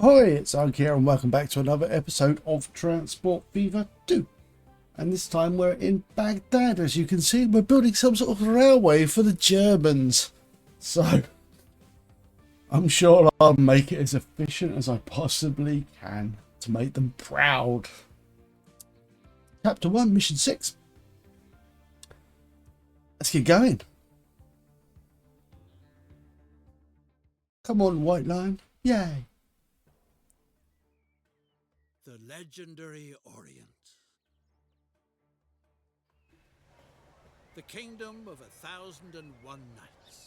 Hi, it's Ike here and welcome back to another episode of Transport Fever 2. And this time we're in Baghdad. As you can see, we're building some sort of railway for the Germans. So, I'm sure I'll make it as efficient as I possibly can to make them proud. Chapter 1, Mission 6. Let's get going. Come on, White Line. Yay. The legendary Orient. The kingdom of 1,001 nights.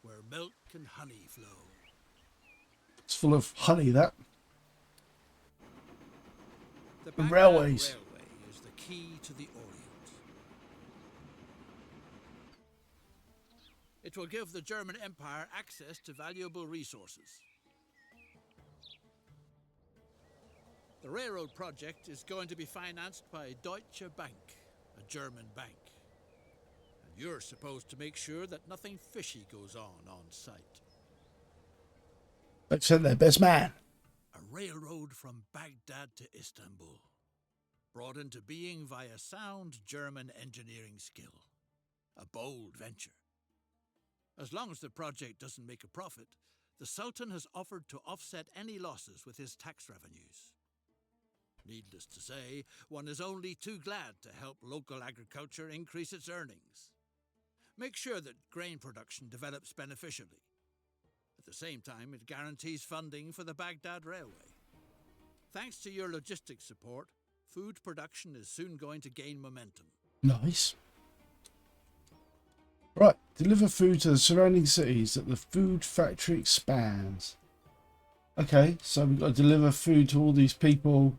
Where milk and honey flow. It's full of honey, that. The Baghdad railways. Railway is the key to the Orient. It will give the German Empire access to valuable resources. The railroad project is going to be financed by Deutsche Bank, a German bank. And you're supposed to make sure that nothing fishy goes on site. Let's send their best man. A railroad from Baghdad to Istanbul, brought into being via sound German engineering skill. A bold venture. As long as the project doesn't make a profit, the Sultan has offered to offset any losses with his tax revenues. Needless to say, one is only too glad to help local agriculture increase its earnings. Make sure that grain production develops beneficially. At the same time, it guarantees funding for the Baghdad Railway. Thanks to your logistics support, food production is soon going to gain momentum. Nice. Right, deliver food to the surrounding cities that the food factory expands. Okay, so we've got to deliver food to all these people.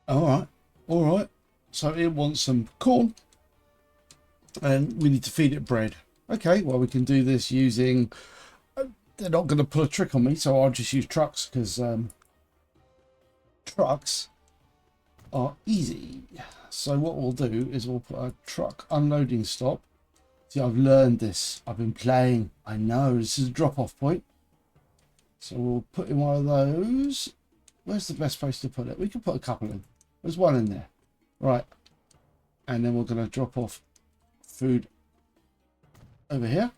Alright. So it wants some corn. And we need to feed it bread. Okay, well we can do this using... they're not going to pull a trick on me, so I'll just use trucks, because trucks are easy. So what we'll do is we'll put a truck unloading stop. See, I've learned this. I've been playing. I know, this is a drop-off point. So we'll put in one of those. Where's the best place to put it? We can put a couple in. There's one in there. Right. And then we're going to drop off food over here.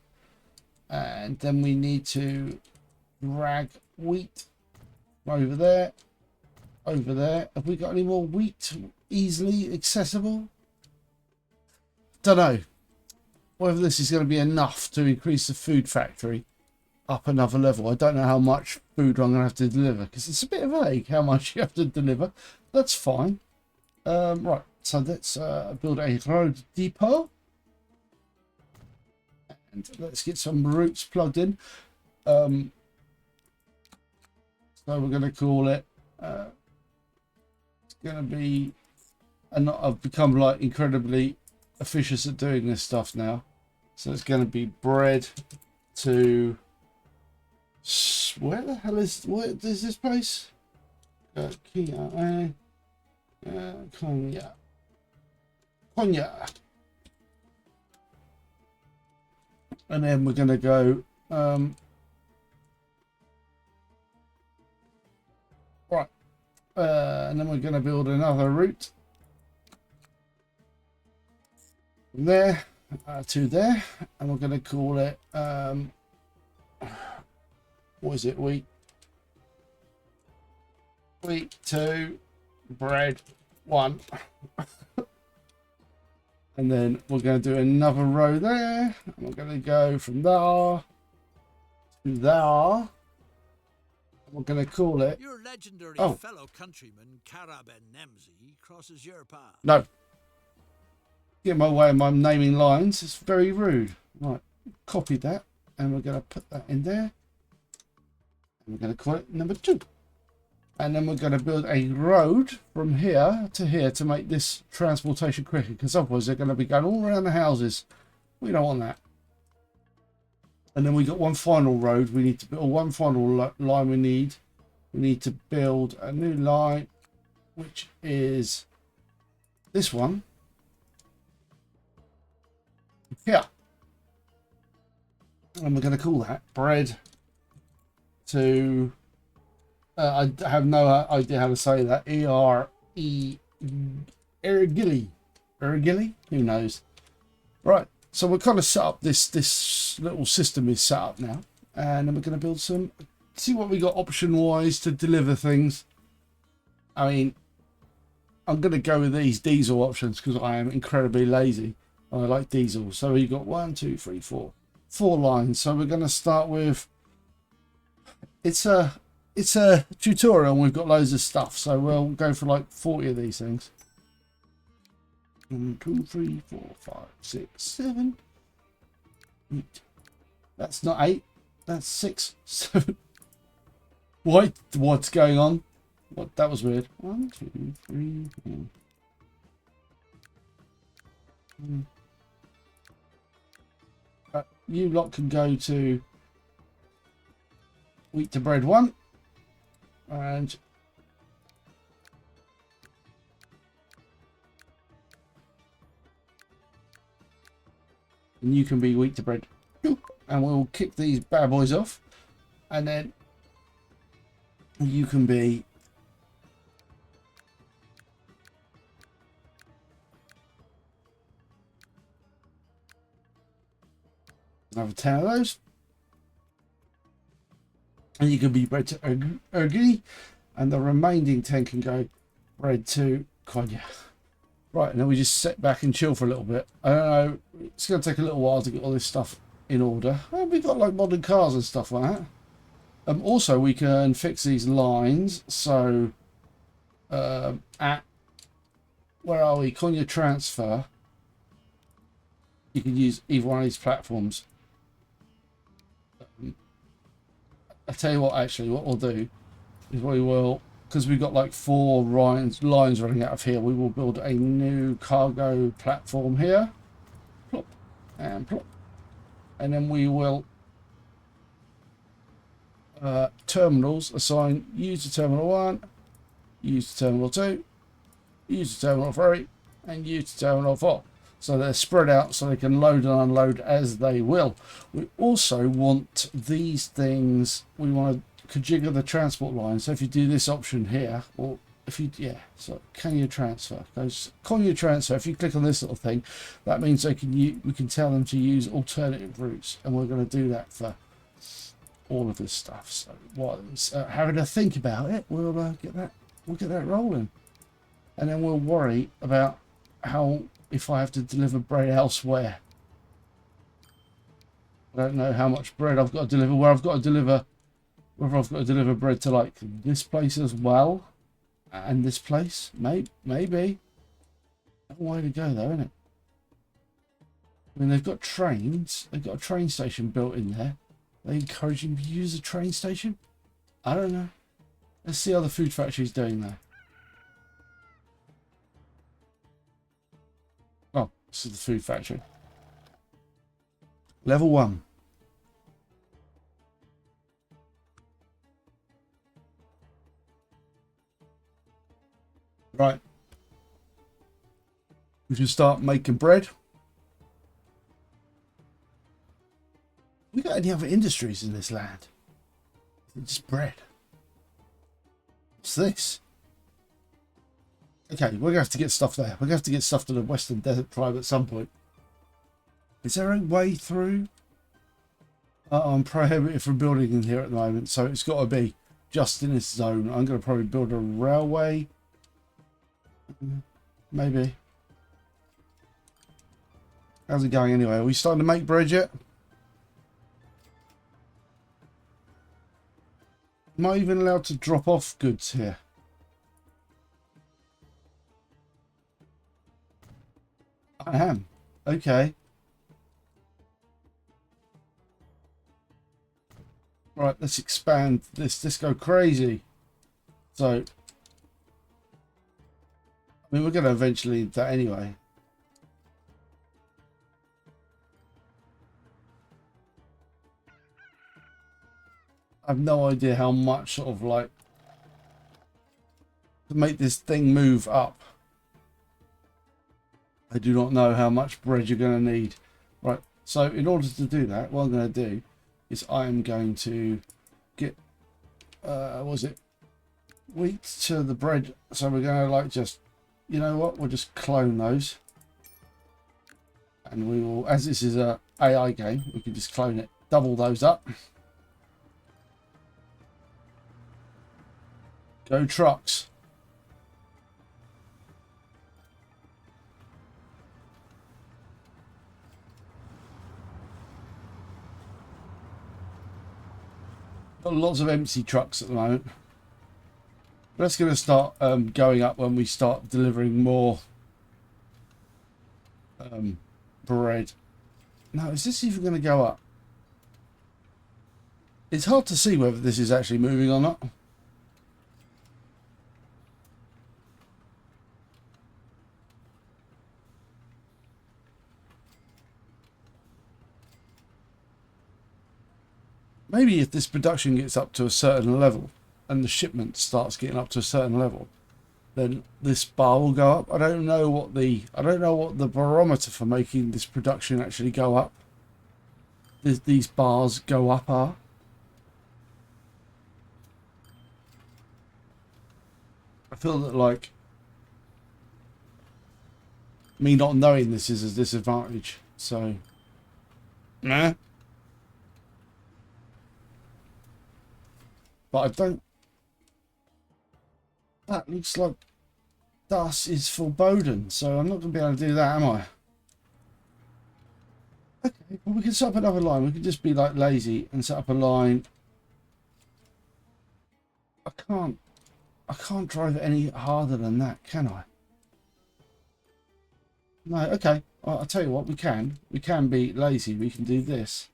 And then we need to drag wheat over there. Over there. Have we got any more wheat easily accessible? Don't know. Whether this is going to be enough to increase the food factory up another level. I don't know how much food I'm going to have to deliver, because it's a bit vague how much you have to deliver. That's fine. Right, so let's build a road depot. And let's get some routes plugged in. So we're going to call it... it's going to be... And I've become like incredibly efficient at doing this stuff now. So it's going to be bread to... Where the hell is... Where is this place? Konya. And then we're going to go... right. And then we're going to build another route. From there to there. And we're going to call it... what is it? Wheat 2, bread 1. And then we're going to do another row there. And we're going to go from there to there. And we're going to call it... Your legendary fellow countryman, Kara Ben Nemzi, crosses your path. No. Get my way of my naming lines. It's very rude. Right. Copy that. And we're going to put that in there. We're going to call it number 2. And then we're going to build a road from here to make this transportation quicker, because otherwise they're going to be going all around the houses. We don't want that. And then we got one final road. We need to build one final line. We need to build a new line, which is this one here. And we're going to call that bread to... I have no idea how to say that. E-R-E... Erigili. Erigili? Who knows? Right. So we're kind of set up. This little system is set up now. And then we're going to build some... See what we got option-wise to deliver things. I mean, I'm going to go with these diesel options because I am incredibly lazy. I like diesel. So we've got 1, 2, 3, 4. 4 lines. So we're going to start with... It's a tutorial and we've got loads of stuff. So we'll go for like 40 of these things. 1, 2, 3, 4, 5, 6, 7, 8. That's not 8. That's 6, 7. What's going on? What? That was weird. 1, 2, 3, 4. You lot can go to wheat to bread 1, and you can be wheat to bread 2, and we'll kick these bad boys off, and then you can be another 10 of those, and you can be bread to Ergi, and the remaining 10 can go bread to Konya. Right, and then we just sit back and chill for a little bit. I don't know, it's going to take a little while to get all this stuff in order. Oh, we've got like modern cars and stuff like that. Also, we can fix these lines. So, at where are we? Konya transfer. You can use either one of these platforms. I'll tell you what. Actually, what we'll do is we will, because we've got like 4 lines running out of here. We will build a new cargo platform here. Plop and plop, and then we will. Terminals assign use to terminal 1, use to terminal 2, use to terminal 3, and use to terminal 4. So they're spread out so they can load and unload as they will. We also want these things, we want to configure the transport line. So if you do this option here, or if you, so Konya transfer, goes Konya transfer. If you click on this little thing, that means we can tell them to use alternative routes, and we're going to do that for all of this stuff. So what having a think about it, we'll get that rolling, and then we'll worry about how if I have to deliver bread elsewhere. I don't know how much bread I've got to deliver, whether I've got to deliver bread to like this place as well, and this place, maybe. A way to go though, isn't it? I mean, they've got trains. They've got a train station built in there. Are they encouraging me to use a train station? I don't know. Let's see how the food factory's doing there. Oh, this is the food factory. Level 1. Right. We can start making bread. We got any other industries in this land? It's just bread. What's this? Okay, we're gonna have to get stuff there. We're gonna have to get stuff to the Western Desert Tribe at some point. Is there a way through? I'm prohibited from building in here at the moment, so it's got to be just in this zone. I'm gonna probably build a railway. Maybe. How's it going anyway? Are we starting to make bread yet? Am I even allowed to drop off goods here? I am. Okay. Right, let's expand this. Let's go crazy. So, I mean, we're going to eventually need that anyway. I have no idea how much sort of like to make this thing move up. I do not know how much bread you're going to need. Right, So in order to do that, what I'm going to do is I'm going to get, what was it, wheat to the bread. So we're going to like just, you know what, we'll just clone those. And we will, as this is a AI game, we can just clone it, double those up. Go trucks. Got lots of empty trucks at the moment. That's going to start going up when we start delivering more bread. Now, is this even going to go up? It's hard to see whether this is actually moving or not. Maybe if this production gets up to a certain level and the shipment starts getting up to a certain level, then this bar will go up. I don't know what the barometer for making this production actually go up. These bars go up are. I feel that like me not knowing this is a disadvantage. So, nah. But I don't. That looks like dust is foreboding, so I'm not going to be able to do that, am I? Okay, well we can set up another line. We can just be like lazy and set up a line. I can't drive it any harder than that, can I? No, okay. I'll tell you what, we can be lazy. We can do this.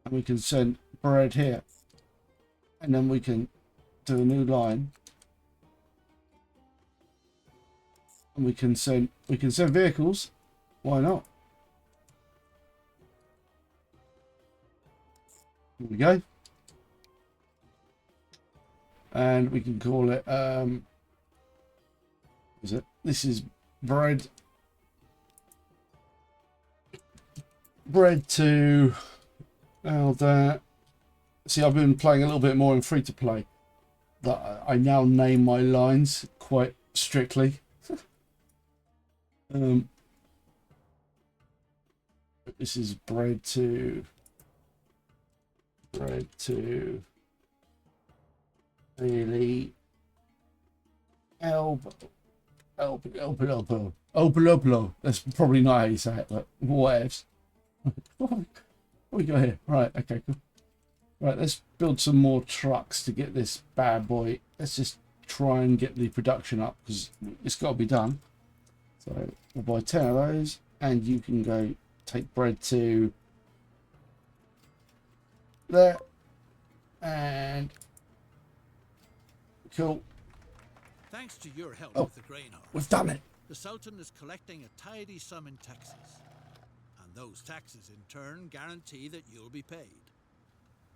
And we can send bread here. And then we can do a new line. And we can send vehicles. Why not? Here we go. And we can call it this is bread to that. See, I've been playing a little bit more in free to play. That I now name my lines quite strictly. This is bread to really elbow. That's probably not how you say it, but whatevs. What we got here? Right, okay, cool. Right, let's build some more trucks to get this bad boy. Let's just try and get the production up because it's got to be done. So we'll buy 10 of those, and you can go take bread to there, and cool. Thanks to your help with the grain harvest, We've done it. the Sultan is collecting a tidy sum in taxes. And those taxes in turn guarantee that you'll be paid.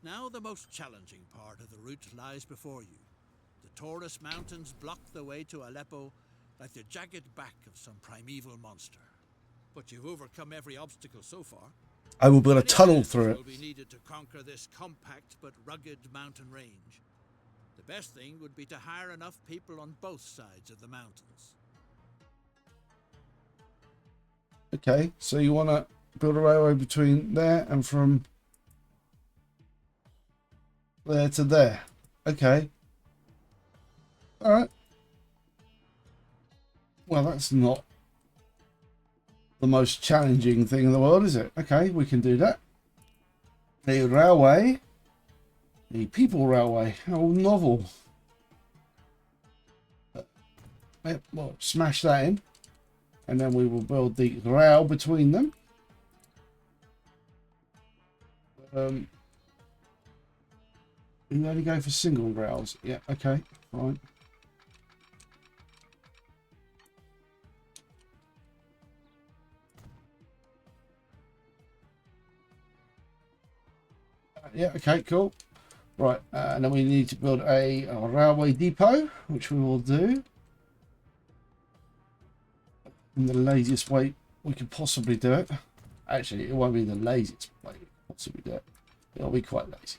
Now the most challenging part of the route lies before you. The Taurus Mountains block the way to Aleppo like the jagged back of some primeval monster. But you've overcome every obstacle so far. I will build a Many tunnel men through it. will be needed to conquer this compact but rugged mountain range. The best thing would be to hire enough people on both sides of the mountains. Okay, so you want to build a railway between there and from there to there. Okay. All right. Well, that's not the most challenging thing in the world, is it? Okay, we can do that. The railway. The people railway. How novel. Well, smash that in. And then we will build the rail between them. You only go for single rails. Yeah, okay, fine. Yeah, okay, cool. Right, and then we need to build a railway depot, which we will do in the laziest way we could possibly do it. actually, it won't be the laziest way to possibly do it. It'll be quite lazy.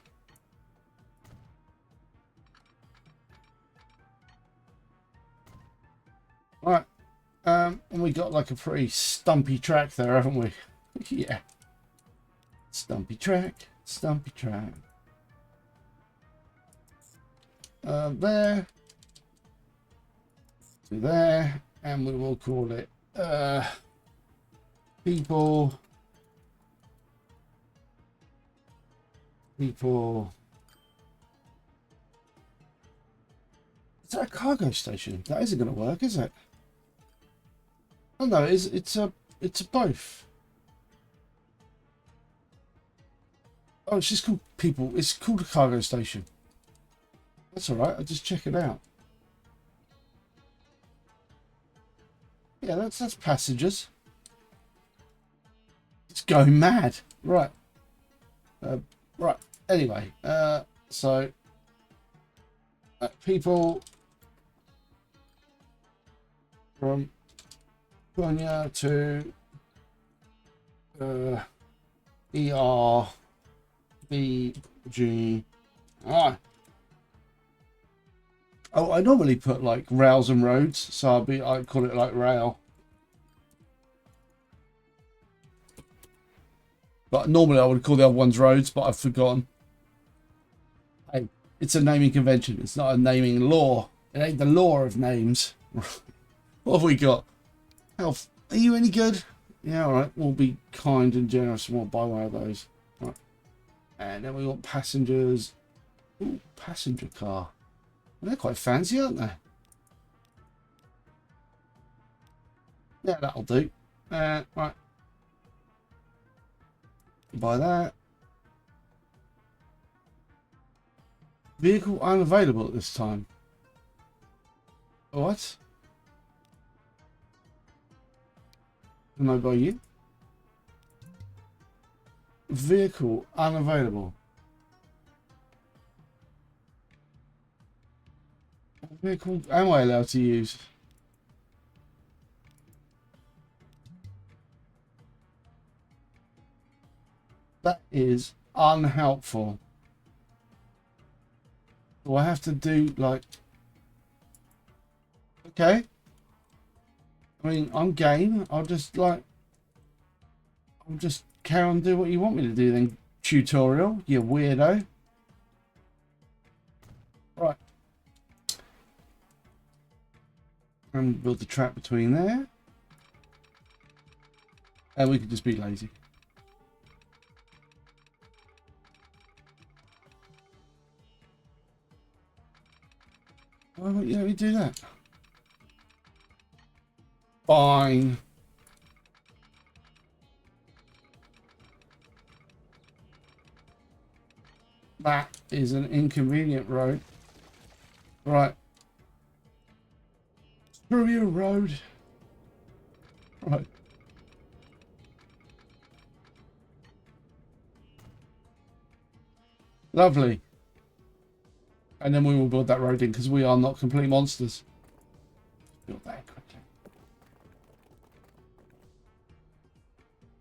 Right. And we got like a pretty stumpy track there, haven't we? Yeah. Stumpy track. Stumpy track. There. To there. And we will call it people. Is that a cargo station? That isn't going to work, is it? Oh no, it's a both. Oh, it's just called people. It's called a cargo station. That's all right. I'll just check it out. Yeah, that's passengers. It's going mad. Right. Right. Anyway, so people from Konya to ERBG. Ah. Oh, I normally put like rails and roads, so I call it like rail. But normally I would call the other ones roads, but I've forgotten. Hey, it's a naming convention. It's not a naming law. It ain't the law of names. What have we got? Health. Are you any good? Yeah, all right. We'll be kind and generous and we'll buy one of those. Right. And then we want passengers. Ooh, passenger car. They're quite fancy, aren't they? Yeah, that'll do. Right. Buy that. Vehicle unavailable at this time. What? Can I buy you? Vehicle unavailable. What vehicle am I allowed to use? That is unhelpful. Do I have to do like... Okay. I mean, I'm game. I'll just carry on and do what you want me to do then. Tutorial, you weirdo. Right. And build the track between there. And we could just be lazy. Why won't you let me do that? Fine. That is an inconvenient road. Right. Screw you, road. Right. Lovely. And then we will build that road in because we are not complete monsters. Build that quickly.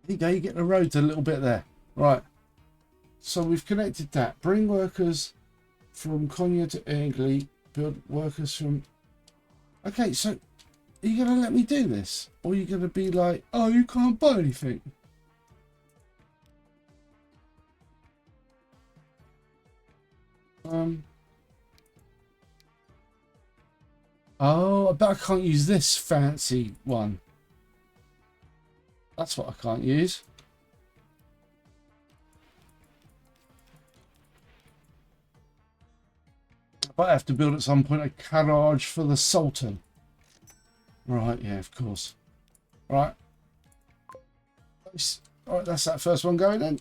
There you go, you get the roads a little bit there. Right. So we've connected that. Bring workers from Konya to Angley. Build workers from... Okay, so are you going to let me do this? Or are you going to be like, oh, you can't buy anything? Oh, I bet I can't use this fancy one. That's what I can't use. But I have to build at some point a garage for the Sultan. Right, yeah, of course. Right. Alright, that's that first one going then.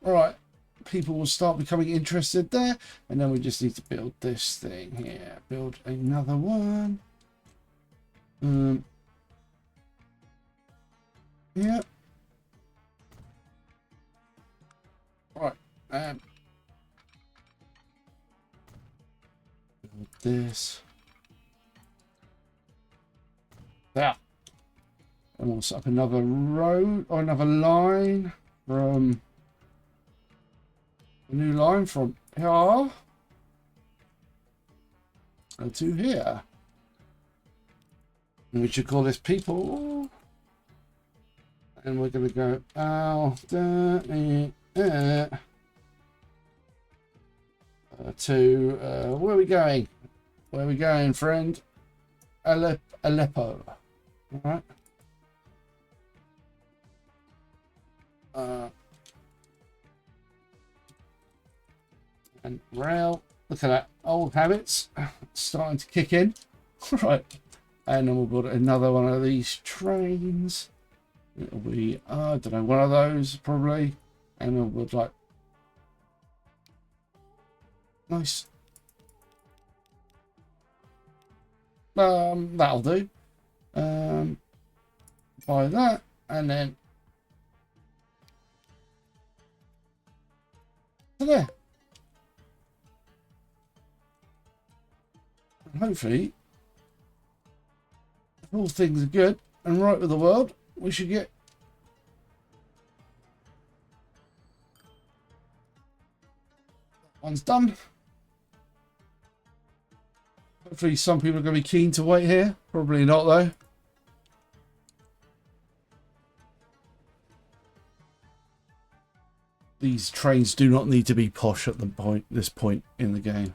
Alright. People will start becoming interested there. And then we just need to build this thing here. Build another one. Yeah. Right. Build this. There. And we'll set up another road or another line from a new line from here to here. And we should call this people. And we're going to go out to where are we going? Where are we going, friend? Aleppo. All right. And rail. Look at that. Old habits starting to kick in. Right. And then we'll build another one of these trains. It'll be, I don't know, one of those probably. And then we'll like, nice. That'll do. Buy that. And then there. And hopefully, if all things are good and right with the world, we should get one's done. Hopefully some people are going to be keen to wait here. Probably not though. These trains do not need to be posh at this point in the game.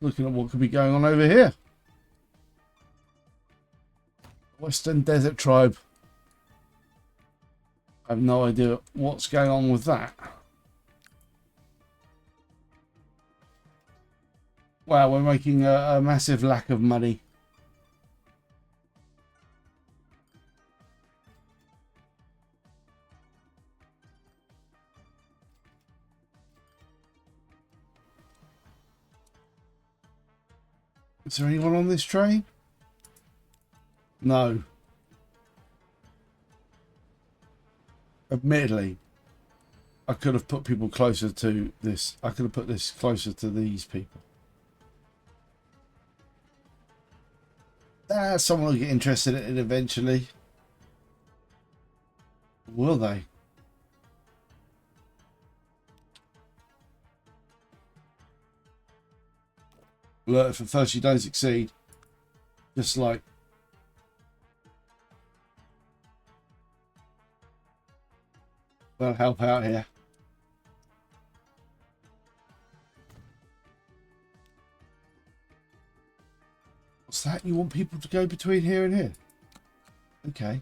Looking at what could be going on over here. Western Desert Tribe. I have no idea what's going on with that. Wow, we're making a massive lack of money. Is there anyone on this train? No. Admittedly, I could have put people closer to this. I could have put this closer to these people. Someone will get interested in it eventually. Will they? Look, if at first you don't succeed, just like that'll help out here. What's that? You want people to go between here and here? Okay.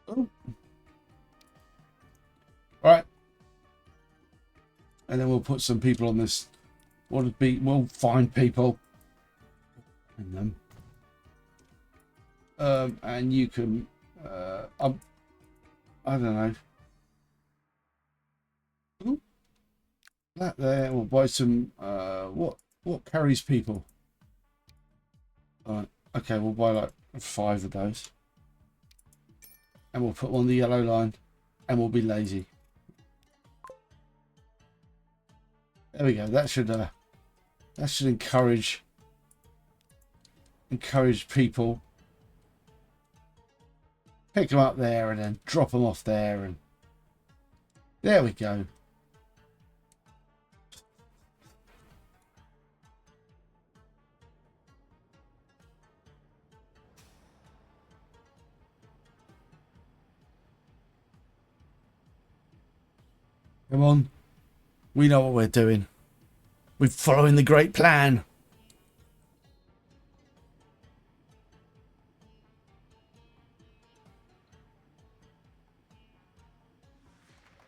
Oh. All right. And then we'll put some people on this. We'll find people. And them. And you can, I don't know. Ooh, that there. We'll buy some. What carries people? Okay, we'll buy like 5 of those, and we'll put them on the yellow line, and we'll be lazy. There we go. That should encourage people. Pick them up there and then drop them off there, and there we go. Come on. We know what we're doing. We're following the great plan.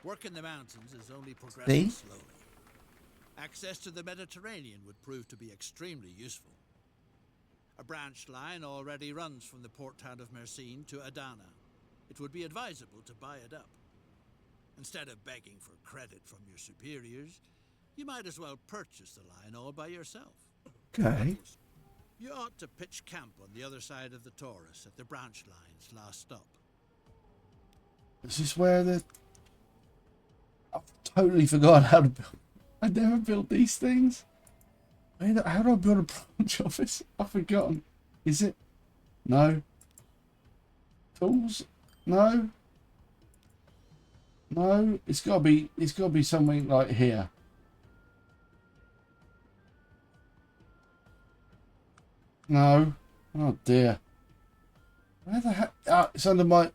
Work in the mountains is only progressing slowly. Access to the Mediterranean would prove to be extremely useful. A branch line already runs from the port town of Mersin to Adana. It would be advisable to buy it up. Instead of begging for credit from your superiors, you might as well purchase the line all by yourself. Okay. You ought to pitch camp on the other side of the Taurus at the branch line's last stop. Is this where the... I've totally forgotten how to build... I never built these things. How do I build a branch office? I've forgotten. Is it? No. Tools? No. No. It's gotta be something like here. No. Oh dear. Where the heck? Ah, it's under my...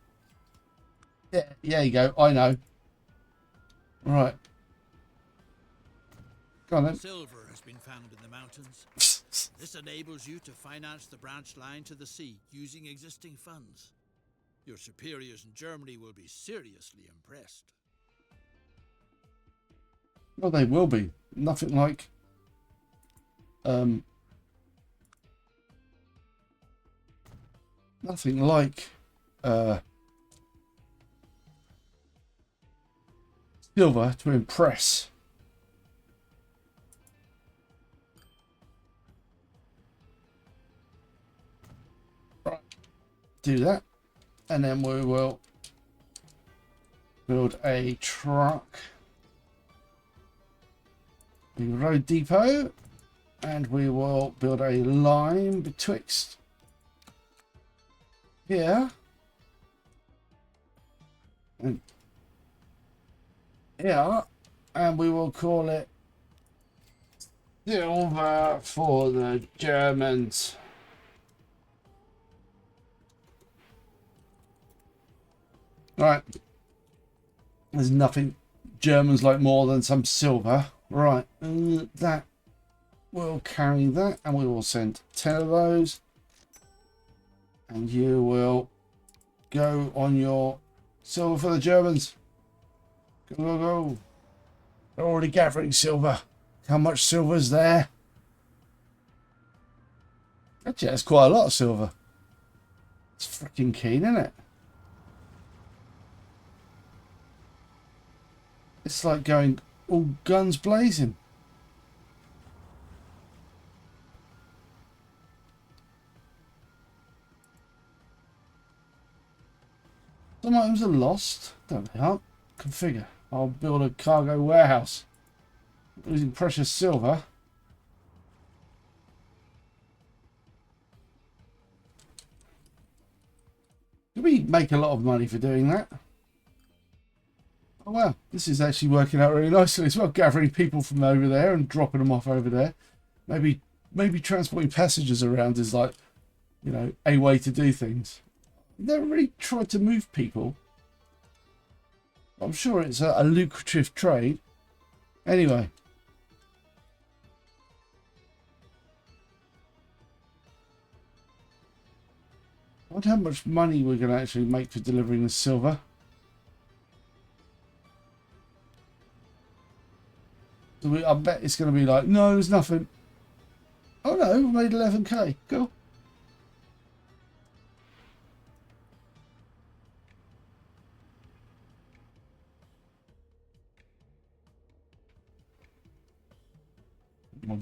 Yeah, there you go. I know. Right. Go on then. Silver has been found in the mountains. This enables you to finance the branch line to the sea using existing funds. Your superiors in Germany will be seriously impressed. Well, they will be. Nothing like... Nothing like... silver to impress. Right. Do that. And then we will build a truck. The road depot. And we will build a line betwixt here and here, and we will call it silver for the Germans. Right, there's nothing Germans like more than some silver. Right, that will carry that, and we will send 10 of those, and you will go on your silver for the Germans. Go, go, go. They're already gathering silver. How much silver is there? Actually, that's quite a lot of silver. It's freaking keen, isn't it? It's like going all guns blazing. Some items are lost. Don't they aren't? Configure. I'll build a cargo warehouse. Using precious silver. Do we make a lot of money for doing that? Oh wow, this is actually working out really nicely as well. Gathering people from over there and dropping them off over there. Maybe transporting passengers around is like, you know, a way to do things. Never really tried to move people. I'm sure it's a lucrative trade. Anyway. I wonder how much money we're going to actually make for delivering the silver. I bet it's going to be like, no, there's nothing. Oh no, we made 11k. Cool.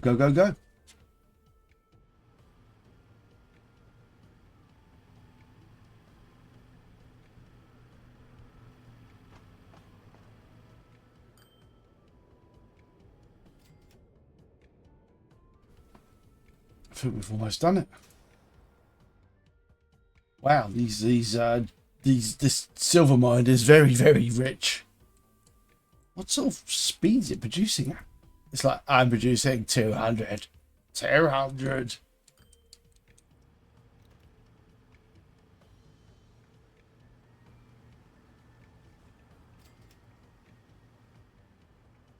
Go, go, go. I think we've almost done it. Wow, this silver mine is very, very rich. What sort of speed is it producing at? It's like, I'm producing 200. 200.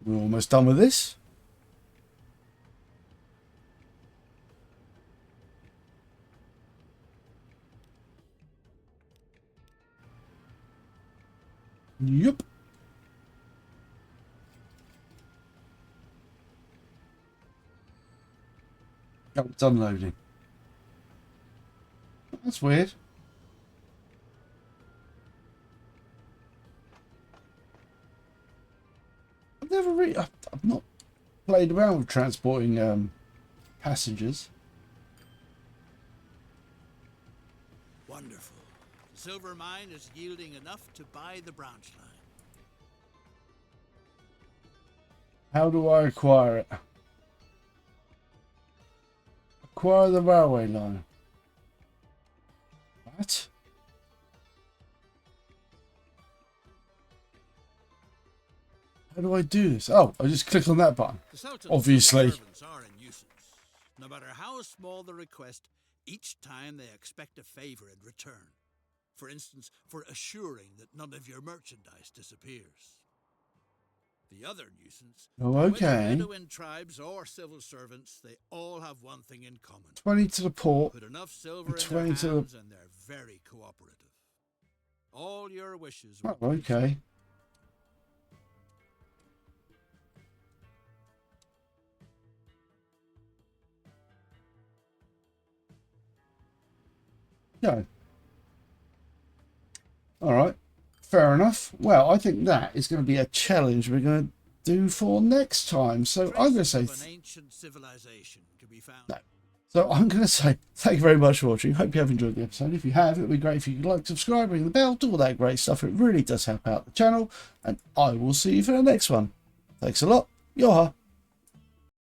We're almost done with this. Yep. Oh, it's unloading. That's weird. I've not played around with transporting passengers. Wonderful. silver mine is yielding enough to buy the branch line. How do I acquire it? Acquire the railway line. What? How do I do this? Oh, I just click on that button. The Sultan's Obviously. servants are in nuisance. No matter how small the request, each time they expect a favour in return. For instance, for assuring that none of your merchandise disappears. The other nuisance, Oh, okay. whether Bedouin tribes or civil servants, they all have one thing in common. 20 to the port. Put enough silver in 20 their to the... hands and they're very cooperative. All your wishes will Oh, okay. Yeah. All right. Fair enough. Well, I think that is going to be a challenge we're going to do for next time. So I'm going to say... Traces of an ancient civilization can be found. No. So I'm going to say thank you very much for watching. Hope you have enjoyed the episode. If you have, it would be great if you could like, subscribe, ring the bell, do all that great stuff. It really does help out the channel. And I will see you for the next one. Thanks a lot. Yoha.